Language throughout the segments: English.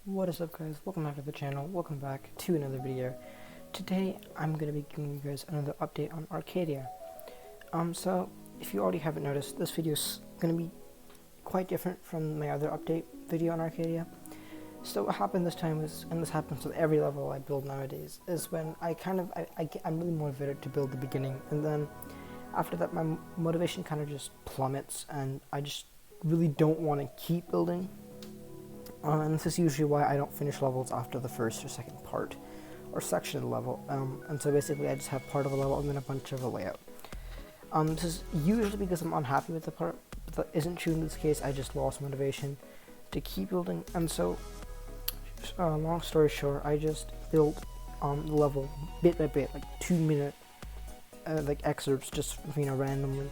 What is up, guys? Welcome back to the channel. Welcome back to another video. Today I'm going to be giving you guys another update on Arcadia. So if you already haven't noticed, this video is going to be quite different from my other update video on Arcadia. So what happened this time is, and this happens with every level I build nowadays, is when I'm really motivated to build the beginning, and then after that my motivation kind of just plummets, and I just really don't want to keep building. And this is usually why I don't finish levels after the first or second part or section of the level. And so basically I just have part of a level and then a bunch of a layout. This is usually because I'm unhappy with the part, but that isn't true in this case. I just lost motivation to keep building. And so, long story short, I just built the level bit by bit, like 2-minute like excerpts, just randomly.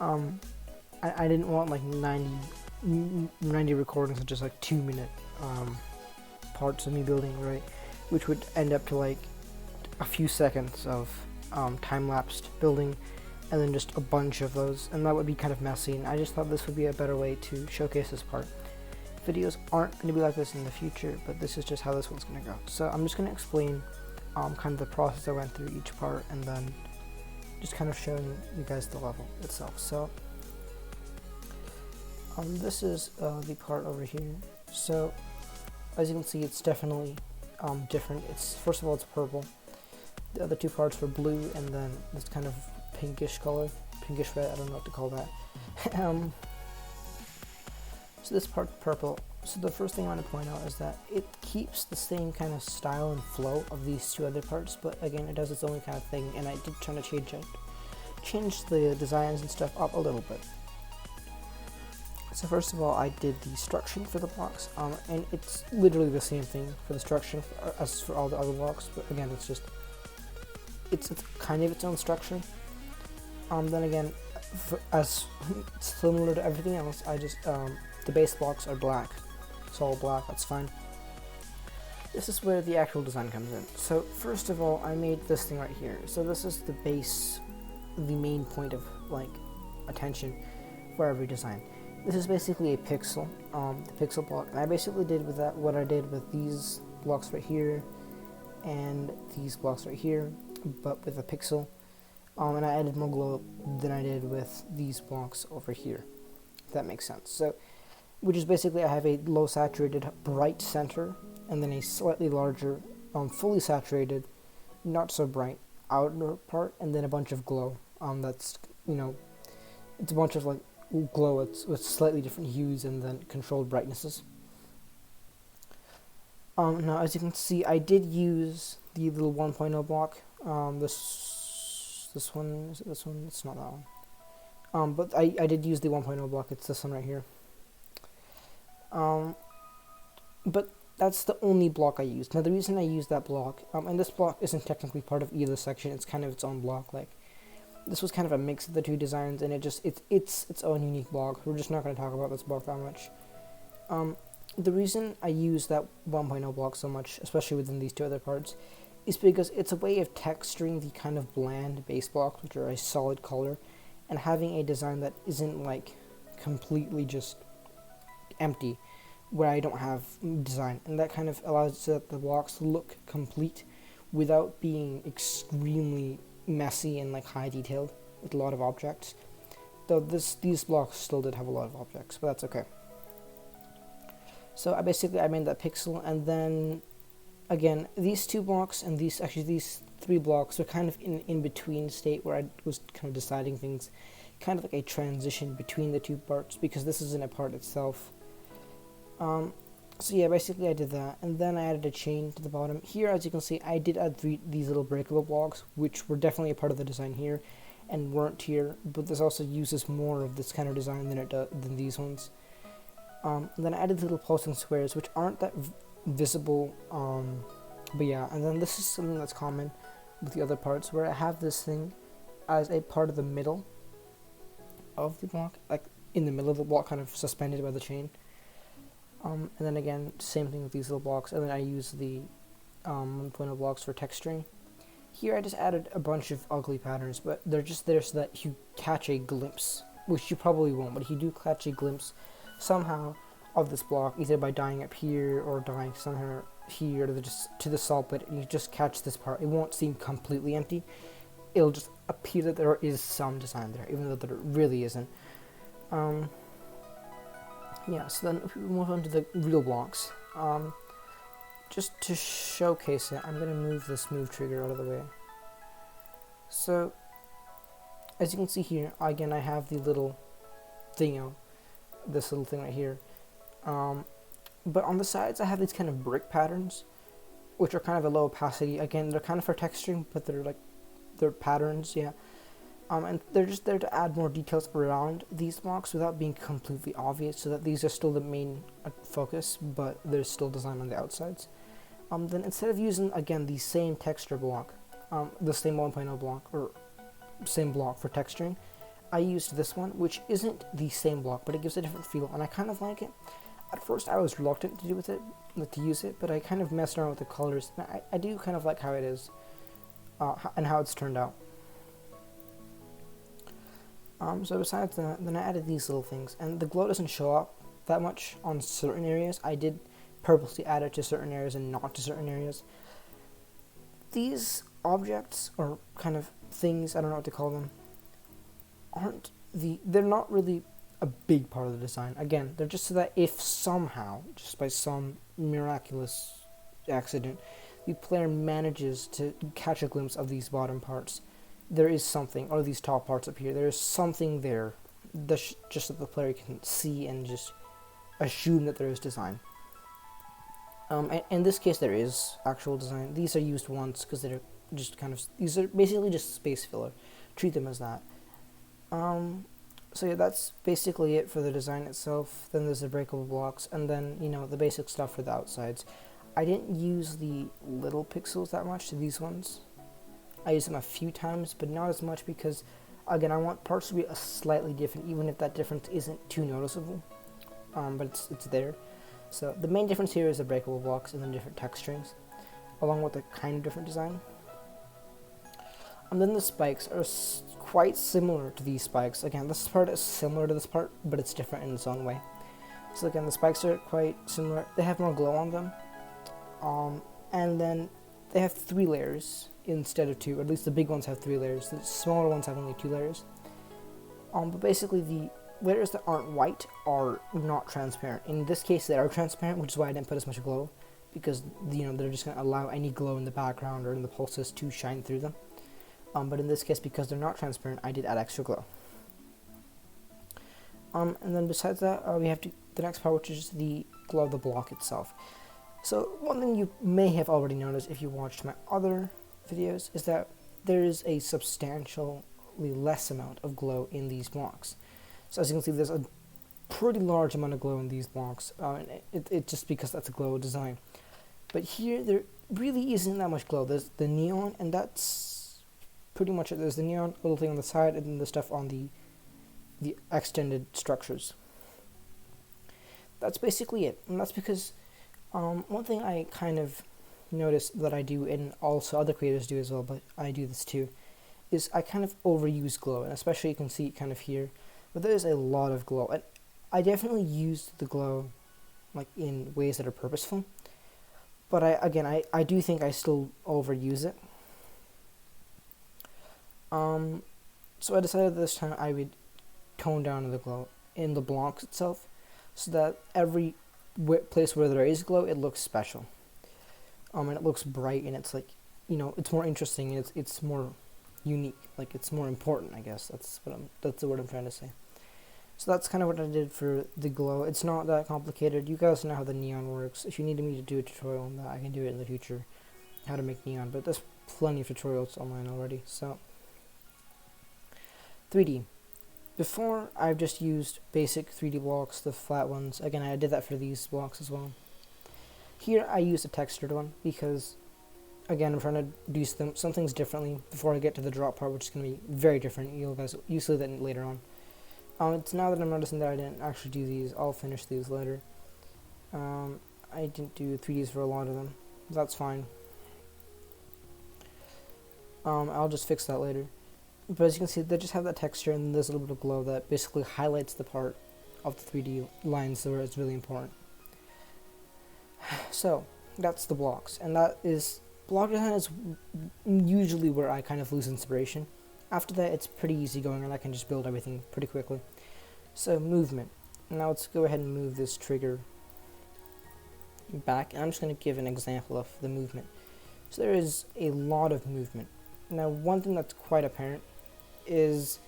I didn't want like 90 recordings of just like 2-minute parts of me building, right, which would end up to like a few seconds of time-lapsed building and then just a bunch of those, and that would be kind of messy, and I just thought this would be a better way to showcase this part. Videos aren't going to be like this in the future, but this is just how this one's going to go. So I'm just going to explain kind of the process I went through each part, and then just kind of showing you guys the level itself. So this is the part over here. So as you can see, it's definitely different. It's, first of all, it's purple. The other two parts were blue, and then this kind of pinkish color, pinkish red, I don't know what to call that. So this part's purple. So the first thing I want to point out is that it keeps the same kind of style and flow of these two other parts, but again, it does its own kind of thing, and I did try to change the designs and stuff up a little bit. So first of all, I did the structuring for the blocks, and it's literally the same thing for the structuring as for all the other blocks, but again, it's kind of its own structure. Then again, as similar to everything else, I just, the base blocks are black, solid black, that's fine. This is where the actual design comes in. So first of all, I made this thing right here. So this is the base, the main point of like attention for every design. This is basically a pixel, the pixel block, and I basically did with that what I did with these blocks right here and these blocks right here, but with a pixel, and I added more glow than I did with these blocks over here, if that makes sense. So, which is basically I have a low saturated bright center, and then a slightly larger, fully saturated, not so bright outer part, and then a bunch of glow, that's, it's a bunch of like glow with slightly different hues and then controlled brightnesses. Now as you can see, I did use the little 1.0 block. This one, is it this one? It's not that one. But I did use the 1.0 block. It's this one right here. But that's the only block I used. Now the reason I used that block, and this block isn't technically part of either section. It's kind of its own block. Like, this was kind of a mix of the two designs, and it's its own unique block. We're just not going to talk about this block that much. The reason I use that 1.0 block so much, especially within these two other parts, is because it's a way of texturing the kind of bland base blocks, which are a solid color, and having a design that isn't like completely just empty, where I don't have design, and that kind of allows the blocks to look complete without being extremely messy and like high detailed with a lot of objects. Though these blocks still did have a lot of objects, but that's okay. So I made that pixel, and then again, these two blocks and these 3 blocks are kind of in between state where I was kind of deciding things, kind of like a transition between the two parts, because this isn't a part itself. So yeah, basically I did that, and then I added a chain to the bottom. Here, as you can see, I did add these little breakable blocks, which were definitely a part of the design here, and weren't here, but this also uses more of this kind of design than these ones. And then I added little pulsing squares, which aren't that visible, but yeah, and then this is something that's common with the other parts, where I have this thing as a part of the middle of the block, like in the middle of the block, kind of suspended by the chain. And then again, same thing with these little blocks, and then I use the 1.0 blocks for texturing. Here I just added a bunch of ugly patterns, but they're just there so that you catch a glimpse, which you probably won't, but if you do catch a glimpse somehow of this block, either by dyeing up here or dyeing somewhere here to the solid, and you just catch this part. It won't seem completely empty. It'll just appear that there is some design there, even though there really isn't. Yeah, so then if we move on to the real blocks, just to showcase it, I'm going to move this move trigger out of the way. So, as you can see here, again, I have the little thingo, this little thing right here. But on the sides, I have these kind of brick patterns, which are kind of a low opacity. Again, they're kind of for texturing, but they're patterns, yeah. And they're just there to add more details around these blocks without being completely obvious, so that these are still the main focus, but there's still design on the outsides. Then instead of using, again, the same texture block, the same 1.0 block, or same block for texturing, I used this one, which isn't the same block, but it gives a different feel, and I kind of like it. At first, I was reluctant to use it, but I kind of messed around with the colors, and I do kind of like how it is, and how it's turned out. So besides that, then I added these little things, and the glow doesn't show up that much on certain areas. I did purposely add it to certain areas and not to certain areas. These objects, or kind of things, I don't know what to call them, they're not really a big part of the design. Again, they're just so that if somehow, just by some miraculous accident, the player manages to catch a glimpse of these bottom parts, there is something, or these top parts up here, there is something there, just that the player can see and just assume that there is design. In this case, there is actual design. These are used once because they're just these are basically just space filler. Treat them as that. So yeah, that's basically it for the design itself. Then there's the breakable blocks, and then, the basic stuff for the outsides. I didn't use the little pixels that much to these ones. I used them a few times, but not as much because, again, I want parts to be slightly different, even if that difference isn't too noticeable. But it's there. So the main difference here is the breakable blocks and the different texturings, along with the kind of different design. And then the spikes are quite similar to these spikes. Again, this part is similar to this part, but it's different in its own way. So again, the spikes are quite similar. They have more glow on them. And then they have 3 layers instead of 2. At least the big ones have 3 layers. The smaller ones have only 2 layers. But basically the layers that aren't white are not transparent. In this case, they are transparent, which is why I didn't put as much glow, because they're just going to allow any glow in the background or in the pulses to shine through them. But in this case, because they're not transparent, I did add extra glow. And then besides that, we have the next part, which is the glow of the block itself. So one thing you may have already noticed if you watched my other videos is that there is a substantially less amount of glow in these blocks. So as you can see, there's a pretty large amount of glow in these blocks. It's just because that's a glow design. But here, there really isn't that much glow. There's the neon, and that's pretty much it. There's the neon, little thing on the side, and then the stuff on the extended structures. That's basically it. And that's because one thing I kind of notice that I do, and also other creators do as well, but I do this too, is I kind of overuse glow, and especially you can see it kind of here, but there's a lot of glow, and I definitely used the glow like in ways that are purposeful, but I do think I still overuse it. So I decided this time I would tone down the glow in the blocks itself, so that every place where there is glow, it looks special. And it looks bright, and it's like, it's more interesting, and it's more unique, like it's more important, I guess. That's the word I'm trying to say. So that's kind of what I did for the glow. It's not that complicated. You guys know how the neon works. If you need me to do a tutorial on that, I can do it in the future, how to make neon, but there's plenty of tutorials online already. So 3D. Before, I've just used basic 3D blocks, the flat ones. Again, I did that for these blocks as well. Here, I used a textured one because, again, I'm trying to do some things differently before I get to the drop part, which is going to be very different. You'll see that later on. It's now that I'm noticing that I didn't actually do these. I'll finish these later. I didn't do 3Ds for a lot of them. That's fine. I'll just fix that later. But as you can see, they just have that texture, and there's a little bit of glow that basically highlights the part of the 3D lines where it's really important. So that's the blocks, and that is block design is usually where I kind of lose inspiration. After that, it's pretty easy going, and I can just build everything pretty quickly. So movement. Now let's go ahead and move this trigger back, and I'm just going to give an example of the movement. So there is a lot of movement. Now one thing that's quite apparent is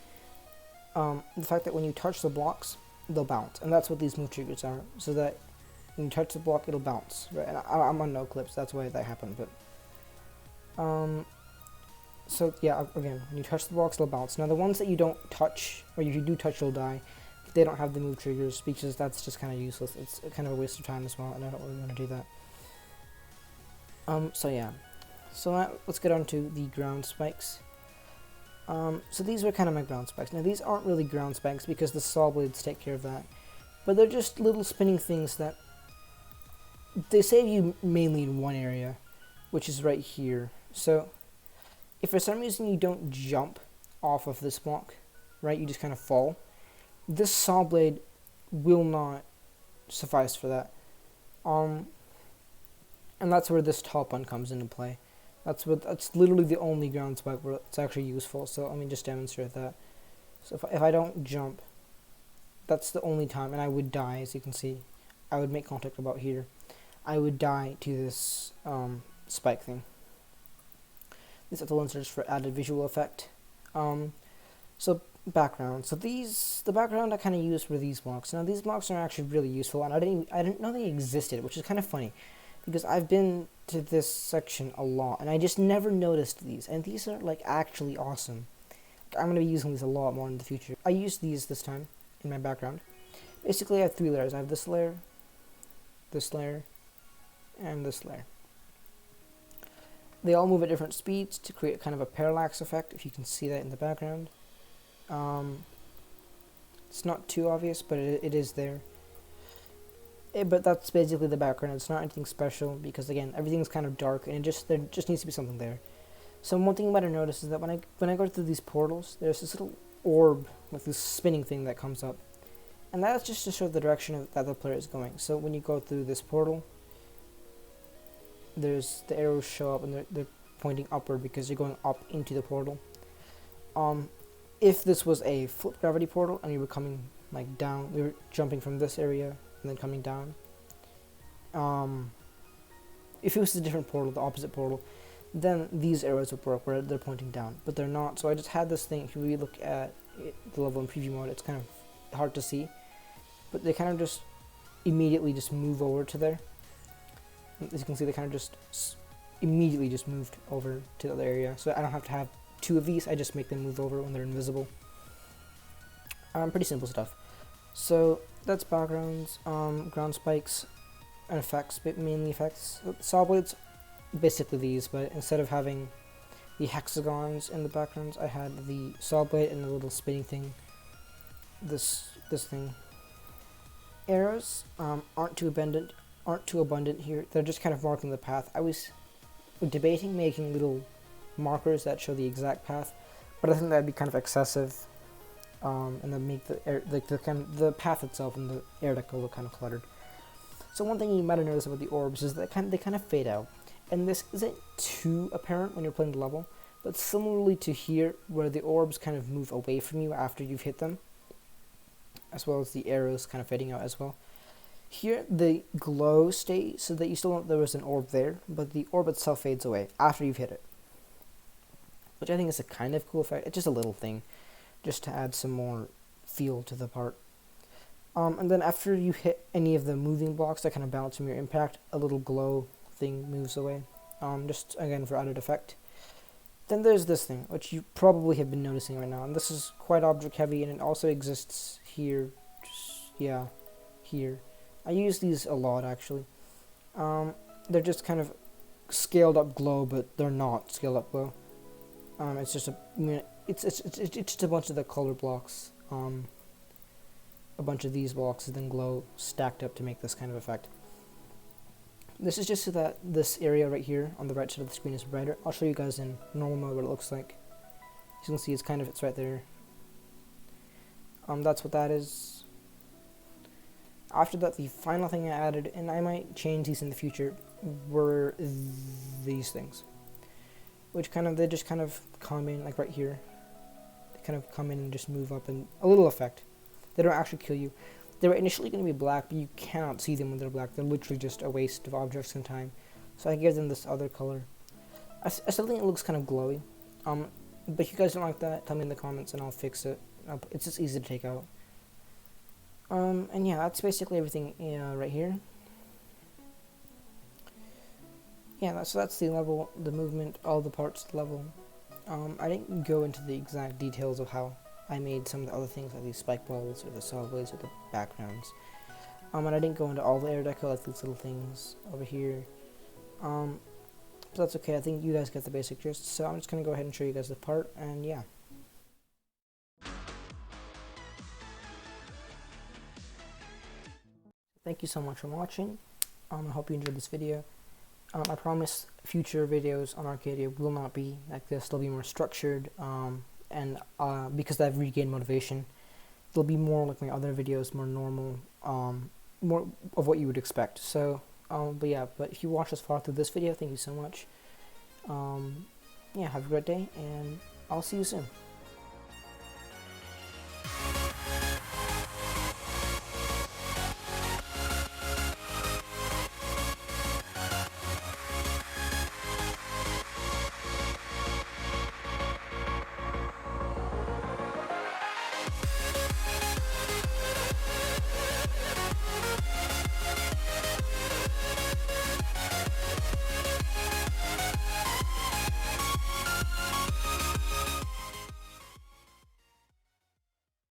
the fact that when you touch the blocks, they'll bounce, and that's what these move triggers are. So that when you touch the block, it'll bounce, right? And I'm on no clips, that's why that happened. But so yeah, again, when you touch the blocks, they'll bounce. Now the ones that you don't touch, or if you do touch, they'll die. They don't have the move triggers because that's just kind of useless. It's kind of a waste of time as well, and I don't really want to do that. So yeah, so let's get on to the ground spikes. So these were kind of my ground spikes. Now these aren't really ground spikes because the saw blades take care of that, but they're just little spinning things that they save you mainly in one area, which is right here. So if for some reason you don't jump off of this block, right, you just kind of fall, this saw blade will not suffice for that. And that's where this top one comes into play. That's literally the only ground spike where it's actually useful. So let me just demonstrate that. So if I don't jump, that's the only time, and I would die, as you can see. I would make contact about here. I would die to this spike thing. These are the lenses for added visual effect. So background. So the background I kind of use for these blocks. Now these blocks are actually really useful, and I didn't know they existed, which is kind of funny, because I've been to this section a lot, and I just never noticed these, and these are like actually awesome. I'm going to be using these a lot more in the future. I used these this time in my background. Basically I have 3 layers. I have this layer, and this layer. They all move at different speeds to create kind of a parallax effect, if you can see that in the background. It's not too obvious, but it is there. But that's basically the background. It's not anything special because, again, everything's kind of dark, and there just needs to be something there. So one thing you might have noticed is that when I go through these portals, there's this little orb with this spinning thing that comes up, and that's just to show the direction that the player is going. So when you go through this portal, the arrows show up, and they're pointing upward because you're going up into the portal. If this was a flip gravity portal and you were coming like down, we were jumping from this area and then coming down. If it was a different portal, the opposite portal, then these arrows would work where they're pointing down, but they're not. So I just had this thing. If you really look at the level in preview mode, it's kind of hard to see, but they kind of just immediately just move over to there. As you can see, they kind of just immediately just moved over to the other area. So I don't have to have 2 of these. I just make them move over when they're invisible. Pretty simple stuff. So that's backgrounds, ground spikes, and effects, but mainly effects. Saw blades, basically these, but instead of having the hexagons in the backgrounds, I had the saw blade and the little spinning thing. This thing. Arrows aren't too abundant here. They're just kind of marking the path. I was debating making little markers that show the exact path, but I think that'd be kind of excessive, and then make the path itself and the air deco look kind of cluttered. So one thing you might have noticed about the orbs is that they kind of fade out, and this isn't too apparent when you're playing the level, but similarly to here, where the orbs kind of move away from you after you've hit them, as well as the arrows kind of fading out as well. Here, the glow stays, so that you still know there was an orb there, but the orb itself fades away after you've hit it, which I think is a kind of cool effect. It's just a little thing, just to add some more feel to the part. And then after you hit any of the moving blocks that kind of bounce from your impact, a little glow thing moves away, just again for added effect. Then there's this thing, which you probably have been noticing right now, and this is quite object heavy, and it also exists here, here. I use these a lot, actually. They're just kind of scaled up glow, but they're not scaled up glow. It's just it's just a bunch of the color blocks, a bunch of these blocks and then glow stacked up to make this kind of effect. This is just so that this area right here on the right side of the screen is brighter. I'll show you guys in normal mode what it looks like. As you can see, it's right there. That's what that is. After that, the final thing I added, and I might change these in the future, were these things, which they just kind of come in, like right here. They kind of come in and just move up, and a little effect. They don't actually kill you. They were initially going to be black, but you cannot see them when they're black. They're literally just a waste of objects and time. So I gave them this other color. I still think it looks kind of glowy. But if you guys don't like that, tell me in the comments and I'll fix it. It's just easy to take out. And yeah, that's basically everything right here. Yeah, so that's the level, the movement, all the parts of the level. I didn't go into the exact details of how I made some of the other things, like these spike balls or the saw blades or the backgrounds. And I didn't go into all the air deco, like these little things over here. But that's okay, I think you guys get the basic gist, so I'm just going to go ahead and show you guys the part, and yeah. Thank you so much for watching. I hope you enjoyed this video. I promise future videos on Arcadia will not be like this. They'll be more structured, and because I've regained motivation, they'll be more like my other videos, more normal, more of what you would expect. So, but if you watched this far through this video, thank you so much. Yeah, have a great day, and I'll see you soon.